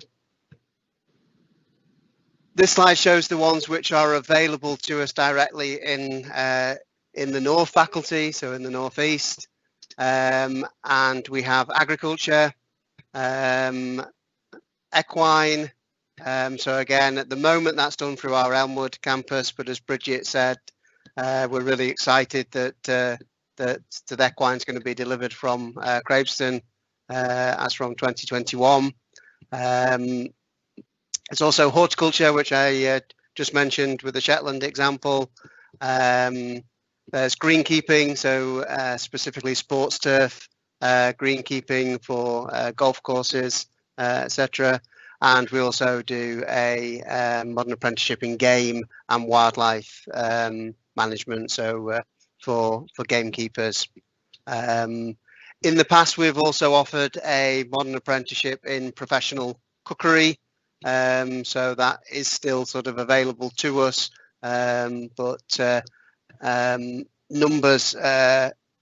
This slide shows the ones which are available to us directly in the North faculty, so in the Northeast, and we have agriculture, equine. So again, at the moment that's done through our Elmwood campus, but as Bridget said, we're really excited that the equine is going to be delivered from Craveston as from 2021. It's also horticulture, which I just mentioned with the Shetland example. There's greenkeeping, so specifically sports turf, greenkeeping for golf courses, etc. And we also do a modern apprenticeship in game and wildlife management, so for gamekeepers. In the past, we've also offered a modern apprenticeship in professional cookery, so that is still sort of available to us, but numbers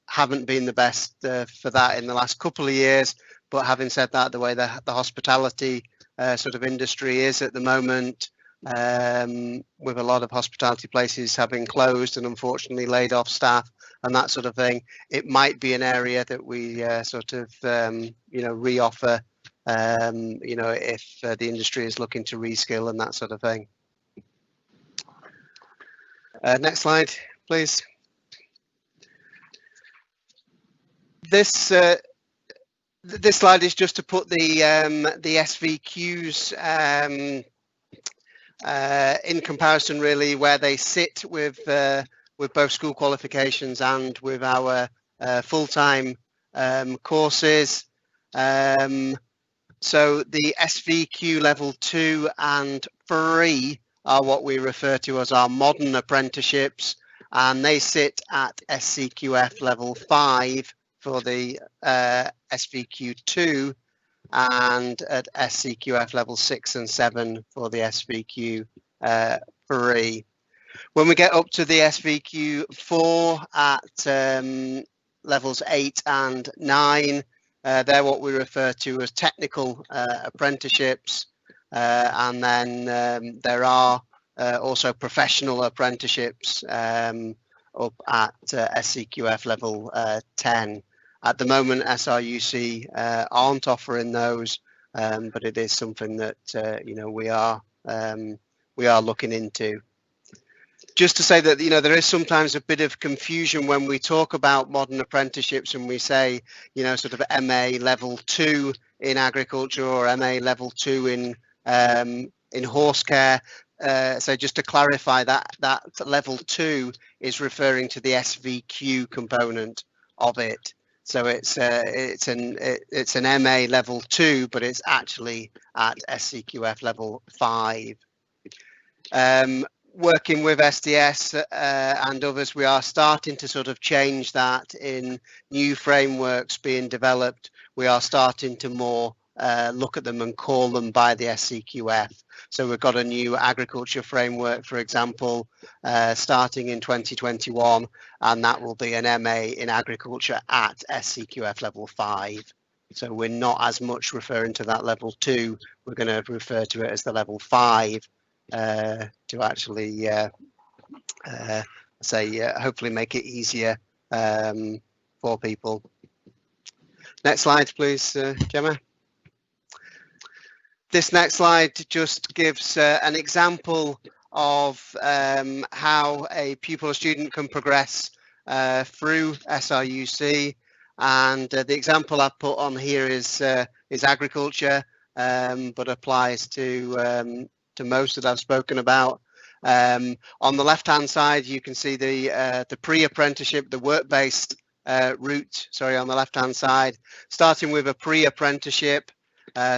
haven't been the best for that in the last couple of years. But having said that, the way the hospitality sort of industry is at the moment, with a lot of hospitality places having closed and unfortunately laid off staff and that sort of thing, it might be an area that we sort of re-offer, if the industry is looking to reskill and that sort of thing. Next slide, please. This slide is just to put the SVQs in comparison, really, where they sit with both school qualifications and with our full-time courses. So the SVQ level 2 and 3 are what we refer to as our modern apprenticeships, and they sit at SCQF level 5 for the SVQ2 and at SCQF level 6 and 7 for the SVQ3. When we get up to the SVQ4 at levels 8 and 9, they're what we refer to as technical apprenticeships, and then there are also professional apprenticeships up at SCQF level 10. At the moment, SRUC aren't offering those, but it is something that we are looking into. Just to say that there is sometimes a bit of confusion when we talk about modern apprenticeships and we say sort of MA level 2 in agriculture or MA level 2 in horse care. So just to clarify, that level 2 is referring to the SVQ component of it. So it's an MA level 2, but it's actually at SCQF level 5. Working with SDS and others, we are starting to sort of change that in new frameworks being developed. We are starting to more look at them and call them by the SCQF. So we've got a new agriculture framework, for example, starting in 2021, and that will be an MA in agriculture at SCQF level 5. So we're not as much referring to that level 2. We're going to refer to it as the level 5 to actually hopefully make it easier for people. Next slide, please, Gemma. This next slide just gives an example of how a pupil or student can progress through SRUC, and the example I've put on here is agriculture, but applies to most that I've spoken about. On the left-hand side, you can see the pre-apprenticeship, the work-based route. Sorry, on the left-hand side, starting with a pre-apprenticeship.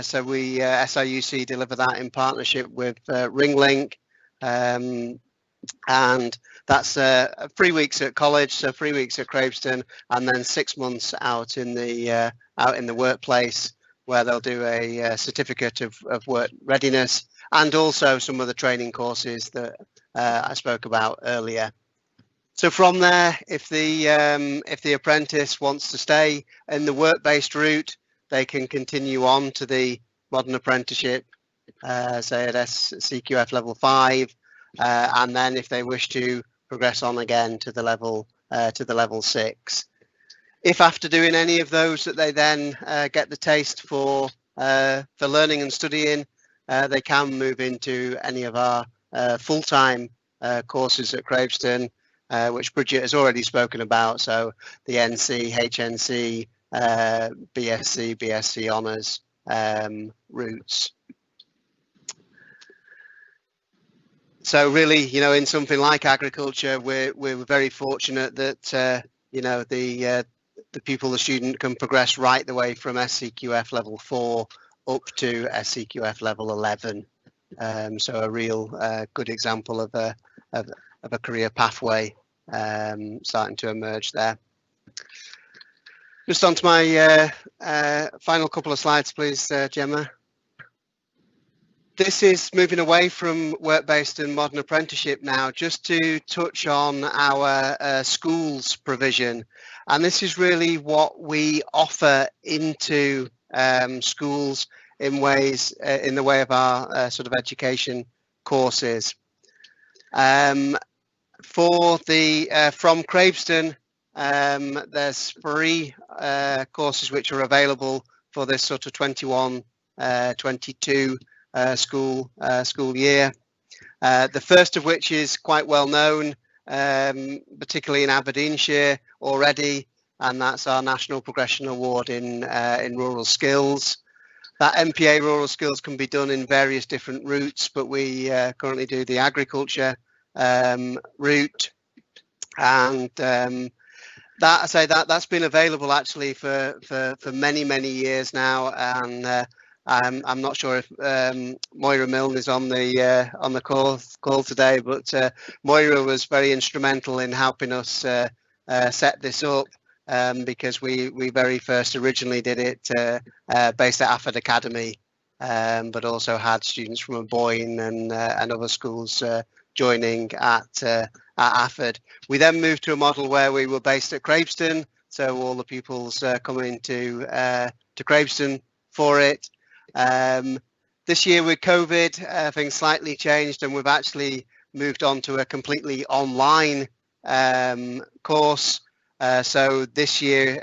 So we SRUC deliver that in partnership with Ringlink, and that's 3 weeks at college, so 3 weeks at Craveston, and then 6 months out in the workplace, where they'll do a certificate of work readiness, and also some of the training courses that I spoke about earlier. So from there, if the apprentice wants to stay in the work-based route, they can continue on to the modern apprenticeship, say at SCQF level 5, and then if they wish to progress on again to the level 6. If after doing any of those that they then get the taste for learning and studying, they can move into any of our full-time courses at Craveston, which Bridget has already spoken about. So the NC, HNC, BSc, BSc Honours routes. So really, you know, in something like agriculture, we're very fortunate that you know, the pupil, the student, can progress right the way from SCQF level 4 up to SCQF level 11. So a real good example of a career pathway starting to emerge there. Just on to my final couple of slides, please, Gemma. This is moving away from work-based and modern apprenticeship now, just to touch on our schools provision. And this is really what we offer into schools in ways, in the way of our sort of education courses. For the from Craveston, there's 3 courses which are available for this sort of 21-22 school year. The first of which is quite well known, particularly in Aberdeenshire already, and that's our National Progression Award in Rural Skills. That MPA Rural Skills can be done in various different routes, but we currently do the agriculture route, and that's been available actually for many years now, and I'm not sure if Moira Milne is on the call today, but Moira was very instrumental in helping us set this up, because we very first originally did it based at Afford Academy, but also had students from Boyne and other schools joining at Afford. We then moved to a model where we were based at Craveston, so all the pupils coming to Craveston for it. This year with COVID, things slightly changed, and we've actually moved on to a completely online course. So this year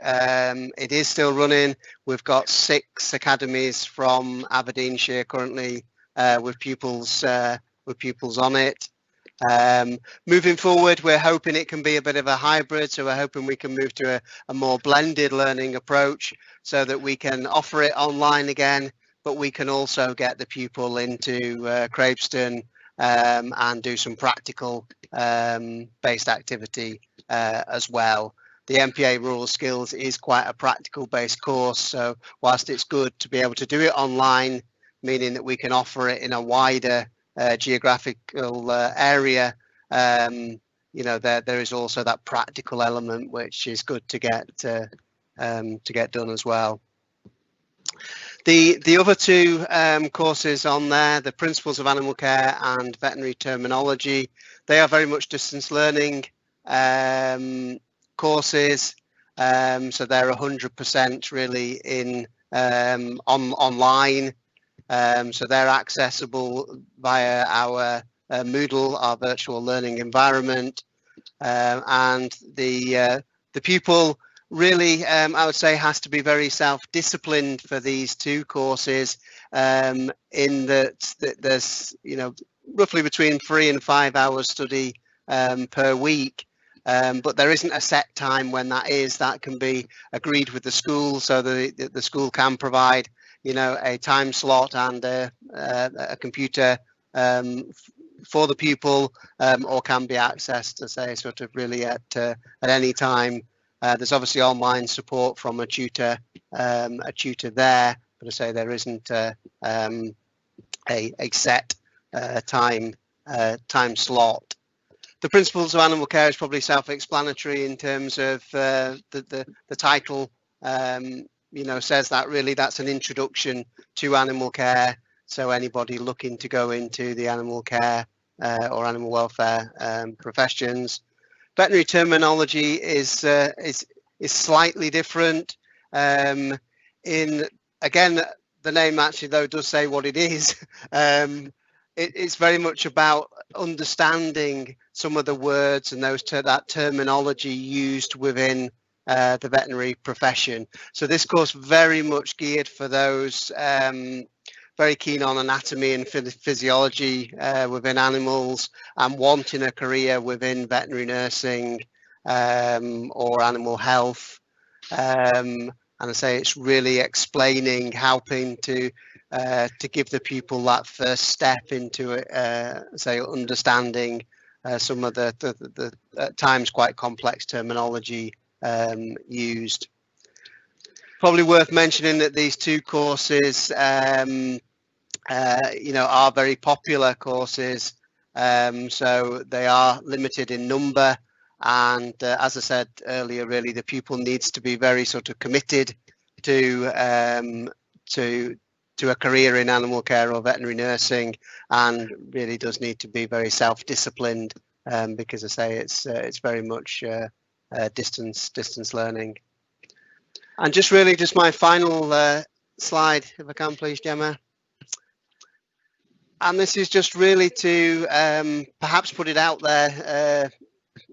it is still running. We've got 6 academies from Aberdeenshire currently with pupils on it. Moving forward, we're hoping it can be a bit of a hybrid, so we're hoping we can move to a more blended learning approach, so that we can offer it online again, but we can also get the pupil into Craveston and do some practical based activity as well. The MPA Rural Skills is quite a practical based course, so whilst it's good to be able to do it online, meaning that we can offer it in a wider geographical area, you know, there is also that practical element which is good to get done as well. The other 2 courses on there, the Principles of Animal Care and Veterinary Terminology, they are very much distance learning courses, so they're 100% really in online. So they're accessible via our Moodle, our virtual learning environment, and the pupil really, I would say, has to be very self-disciplined for these 2 courses, in that there's, you know, roughly between 3 and 5 hours study per week. But there isn't a set time when that is. That can be agreed with the school, so the school can provide, you know, a time slot and a computer for the pupil, or can be accessed, to say, sort of really at any time. There's obviously online support from a tutor there, but I say there isn't a set time slot. The Principles of Animal Care is probably self-explanatory in terms of the title. You know, says that really that's an introduction to animal care. So anybody looking to go into the animal care or animal welfare professions. Veterinary terminology is slightly different. Again, the name actually though does say what it is. It's very much about understanding some of the words and that terminology used within the veterinary profession. So this course very much geared for those very keen on anatomy and physiology within animals and wanting a career within veterinary nursing or animal health. I say it's really explaining, helping to give the pupil that first step into say understanding some of the at times quite complex terminology used. Probably worth mentioning that these two courses you know, are very popular courses, so they are limited in number, and as I said earlier, really the pupil needs to be very sort of committed to a career in animal care or veterinary nursing, and really does need to be very self-disciplined, because I say it's very much distance learning. And just my final slide, if I can please, Gemma. And this is just really to perhaps put it out there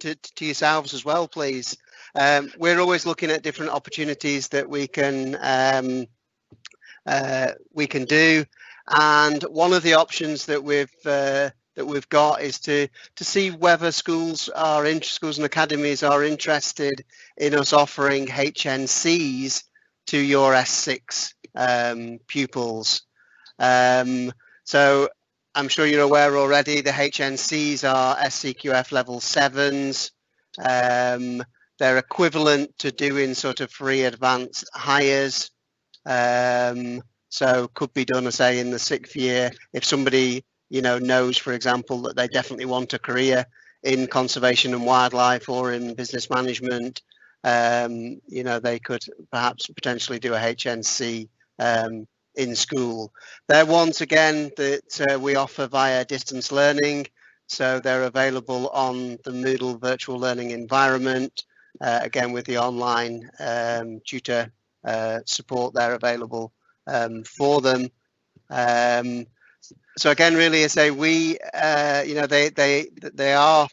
to yourselves as well, please. We're always looking at different opportunities that we can do, and one of the options that we've got is to see whether schools and academies are interested in us offering HNCs to your S6 pupils. So I'm sure you're aware already, the HNCs are SCQF level 7s. They're equivalent to doing sort of free advanced hires. So could be done, I say, in the 6th year. If somebody, you know, knows, for example, that they definitely want a career in conservation and wildlife or in business management, you know, they could perhaps potentially do a HNC in school. They're ones again that we offer via distance learning, so they're available on the Moodle virtual learning environment, again with the online tutor support there available for them. So again, really, I say we, you know, they are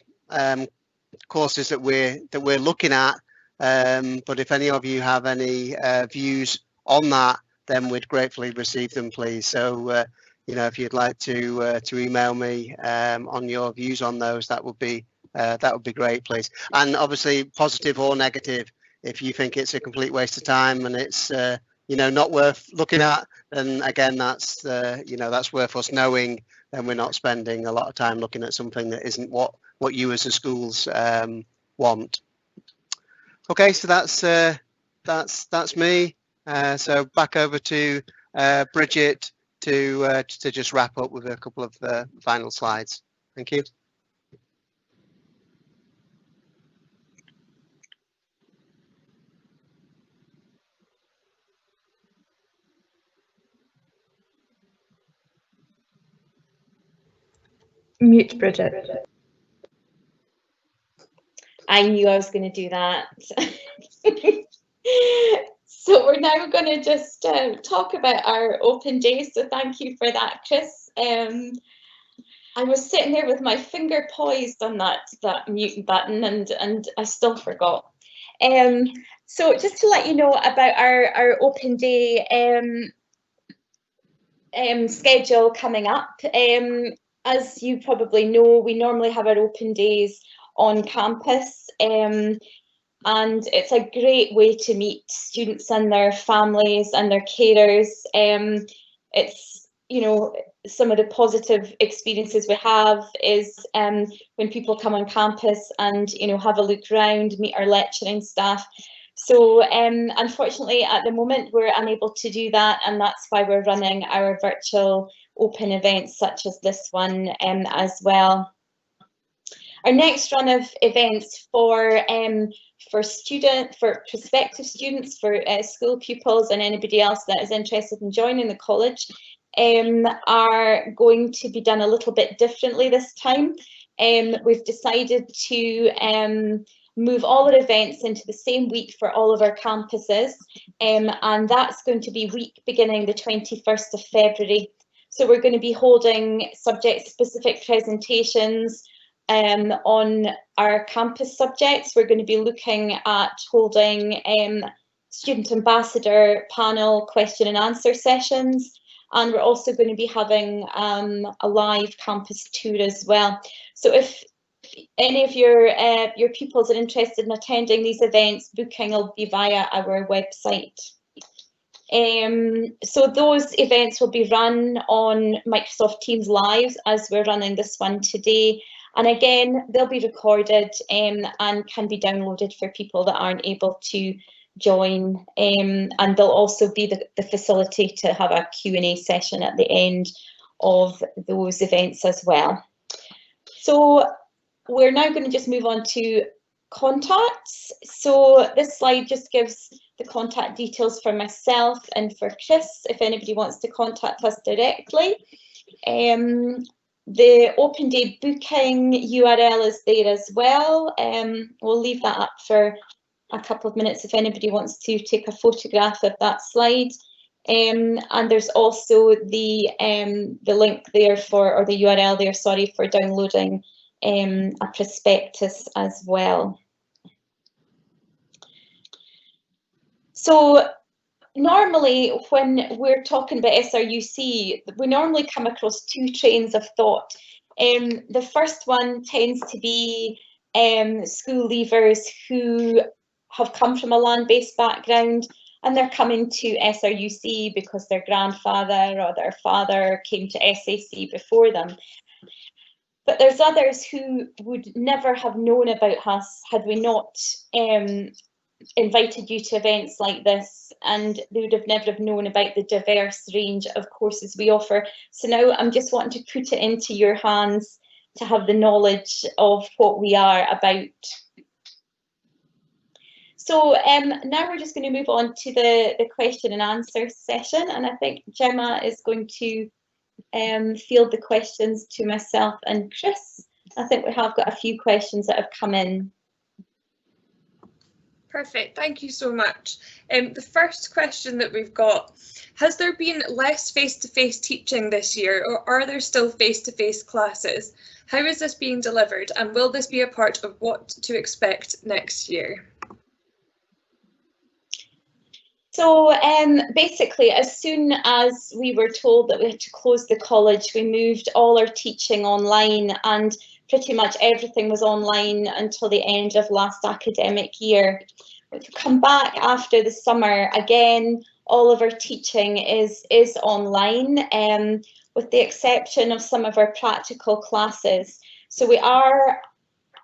courses that we're looking at, but if any of you have any views on that, then we'd gratefully receive them, please. So, you know, if you'd like to email me on your views on those, that would be great, please. And obviously, positive or negative, if you think it's a complete waste of time and it's you know, not worth looking at, then again, that's you know, that's worth us knowing, and we're not spending a lot of time looking at something that isn't what you as a schools want. Okay, so that's me. So back over to Bridget to just wrap up with a couple of final slides. Thank you. Mute Bridget. I knew I was going to do that. So we're now going to just talk about our open day. So thank you for that, Chris. I was sitting there with my finger poised on that mute button, and I still forgot. So just to let you know about our open day schedule coming up. As you probably know, we normally have our open days on campus, and it's a great way to meet students and their families and their carers. It's, you know, some of the positive experiences we have is when people come on campus and, you know, have a look around, meet our lecturing staff. So unfortunately, at the moment, we're unable to do that, and that's why we're running our virtual open events such as this one as well. Our next run of events for prospective students, for school pupils and anybody else that is interested in joining the college are going to be done a little bit differently this time. We've decided to move all our events into the same week for all of our campuses, and that's going to be week beginning the 21st of February. So we're going to be holding subject-specific presentations on our campus subjects. We're going to be looking at holding student ambassador panel question and answer sessions, and we're also going to be having a live campus tour as well. So if any of your pupils are interested in attending these events, booking will be via our website. So those events will be run on Microsoft Teams Live, as we're running this one today. And again, they'll be recorded and can be downloaded for people that aren't able to join. And there'll also be the facility to have a Q&A session at the end of those events as well. So we're now going to just move on to contacts. So this slide just gives the contact details for myself and for Chris, if anybody wants to contact us directly. The Open Day booking URL is there as well. We'll leave that up for a couple of minutes if anybody wants to take a photograph of that slide. And there's also the link there for, or the URL there, sorry, for downloading a prospectus as well. So normally when we're talking about SRUC, we normally come across two trains of thought. The first one tends to be school leavers who have come from a land-based background and they're coming to SRUC because their grandfather or their father came to SAC before them. But there's others who would never have known about us had we not invited you to events like this, and they would have never have known about the diverse range of courses we offer. So now I'm just wanting to put it into your hands to have the knowledge of what we are about. So now we're just going to move on to the question and answer session, and I think Gemma is going to field the questions to myself and Chris. I think we have got a few questions that have come in. Perfect, thank you so much. The first question that we've got, has there been less face-to-face teaching this year, or are there still face-to-face classes? How is this being delivered, and will this be a part of what to expect next year? So basically, as soon as we were told that we had to close the college, we moved all our teaching online, and pretty much everything was online until the end of last academic year. We've come back after the summer, again, all of our teaching is online, with the exception of some of our practical classes. So we are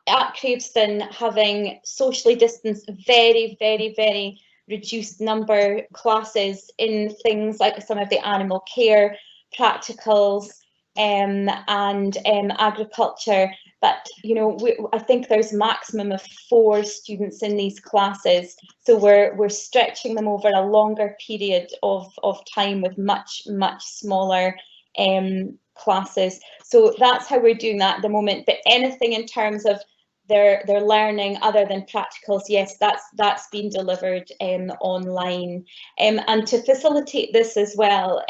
at Craveston having socially distanced, very, very, very reduced number classes in things like some of the animal care practicals and agriculture. But you know, I think there's maximum of 4 students in these classes, so we're stretching them over a longer period of time with much smaller classes. So that's how we're doing that at the moment. But anything in terms of their learning other than practicals, yes, that's been delivered online. And to facilitate this as well,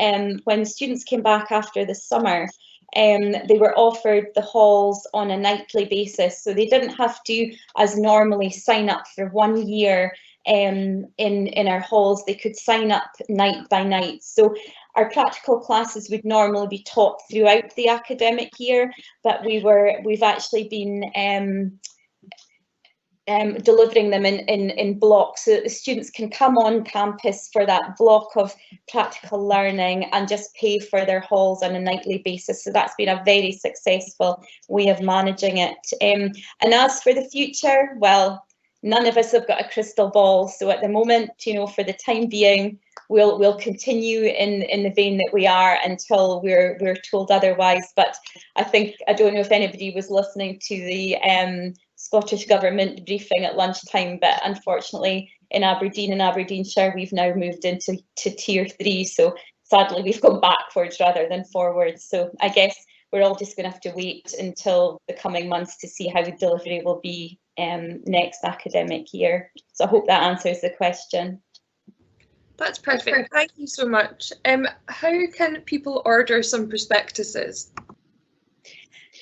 when students came back after the summer, they were offered the halls on a nightly basis, so they didn't have to, as normally, sign up for 1 year in our halls. They could sign up night by night. So our practical classes would normally be taught throughout the academic year, but we've actually been delivering them in blocks so that the students can come on campus for that block of practical learning and just pay for their halls on a nightly basis. So that's been a very successful way of managing it. And as for the future, well, none of us have got a crystal ball. So at the moment, you know, for the time being, we'll continue in the vein that we are until we're told otherwise. But I don't know if anybody was listening to the Scottish Government briefing at lunchtime, but unfortunately in Aberdeen and Aberdeenshire we've now moved into tier 3, so sadly we've gone backwards rather than forwards. So I guess we're all just going to have to wait until the coming months to see how the delivery will be next academic year. So I hope that answers the question. That's perfect, thank you so much. How can people order some prospectuses?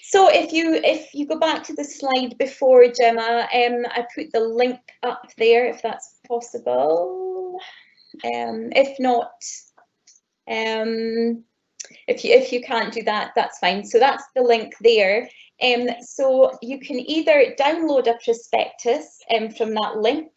So if you go back to the slide before, Gemma, I put the link up there if that's possible. If not, if you can't do that, that's fine. So that's the link there. So you can either download a prospectus from that link,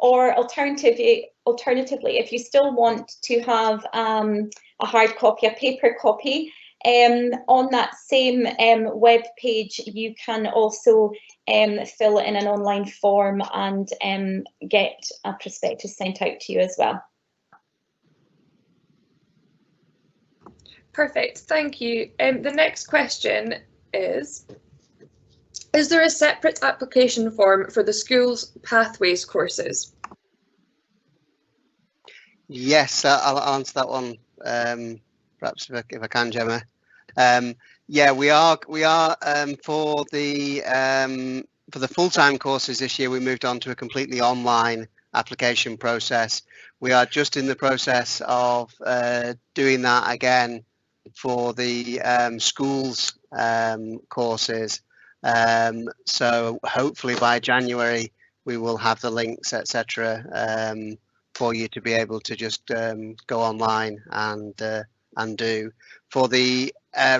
or alternatively, alternatively, if you still want to have a hard copy, a paper copy, on that same web page, you can also fill in an online form and get a prospectus sent out to you as well. Perfect, thank you. The next question is there a separate application form for the school's Pathways courses? Yes, I'll answer that one, perhaps if I can, Gemma. Yeah, we are for the full-time courses this year, we moved on to a completely online application process. We are just in the process of doing that again for the schools courses. So hopefully by January we will have the links, etc., for you to be able to just go online and do. For the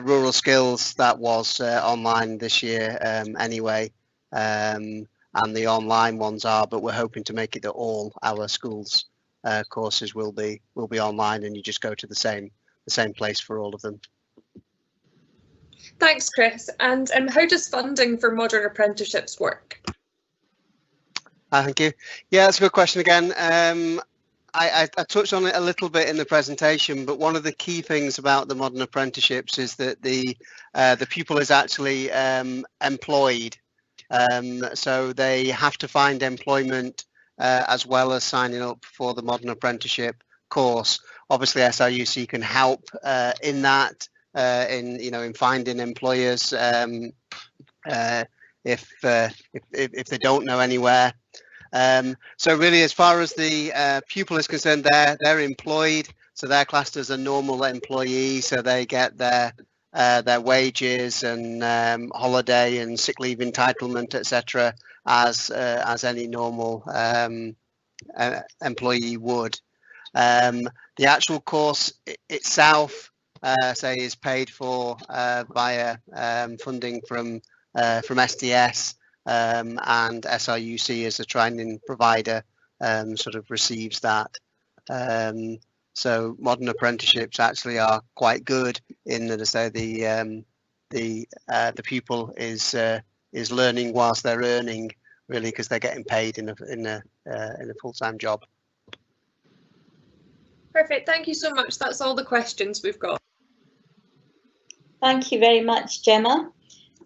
rural skills, that was online this year anyway, and the online ones are, but we're hoping to make it that all our schools courses will be online, and you just go to the same place for all of them. Thanks, Chris. And how does funding for modern apprenticeships work? Thank you. Yeah, that's a good question again. I touched on it a little bit in the presentation, but one of the key things about the modern apprenticeships is that the pupil is actually employed. So they have to find employment as well as signing up for the modern apprenticeship course. Obviously, SRUC can help in that, in finding employers if they don't know anywhere. So really, as far as the pupil is concerned, they're employed, so they're classed as a normal employee, so they get their wages and holiday and sick leave entitlement, etc., as any normal employee would. The actual course itself, say, is paid for via funding from SDS. And SRUC as a training provider sort of receives that. So modern apprenticeships actually are quite good in that, as I say, the pupil is learning whilst they're earning, really, because they're getting paid in a full-time job. Perfect, thank you so much. That's all the questions we've got. Thank you very much, Gemma.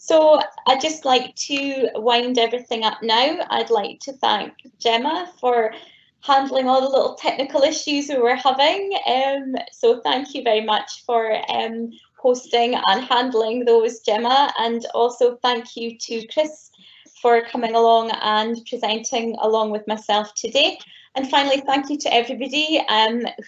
So I'd just like to wind everything up now. I'd like to thank Gemma for handling all the little technical issues we were having. So thank you very much for hosting and handling those, Gemma. And also thank you to Chris for coming along and presenting along with myself today. And finally, thank you to everybody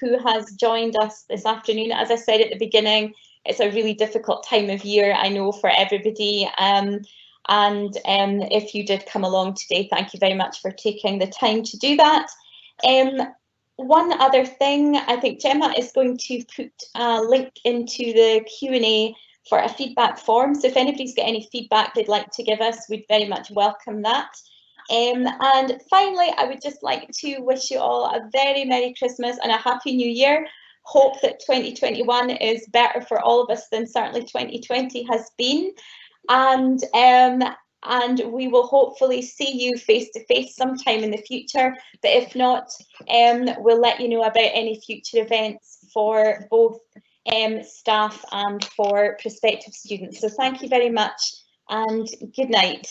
who has joined us this afternoon. As I said at the beginning, it's a really difficult time of year, I know, for everybody. And if you did come along today, thank you very much for taking the time to do that. One other thing, I think Gemma is going to put a link into the Q&A for a feedback form. So if anybody's got any feedback they'd like to give us, we'd very much welcome that. And finally, I would just like to wish you all a very Merry Christmas and a Happy New Year. Hope that 2021 is better for all of us than certainly 2020 has been. And we will hopefully see you face to face sometime in the future. But if not, we'll let you know about any future events for both staff and for prospective students. So thank you very much and good night.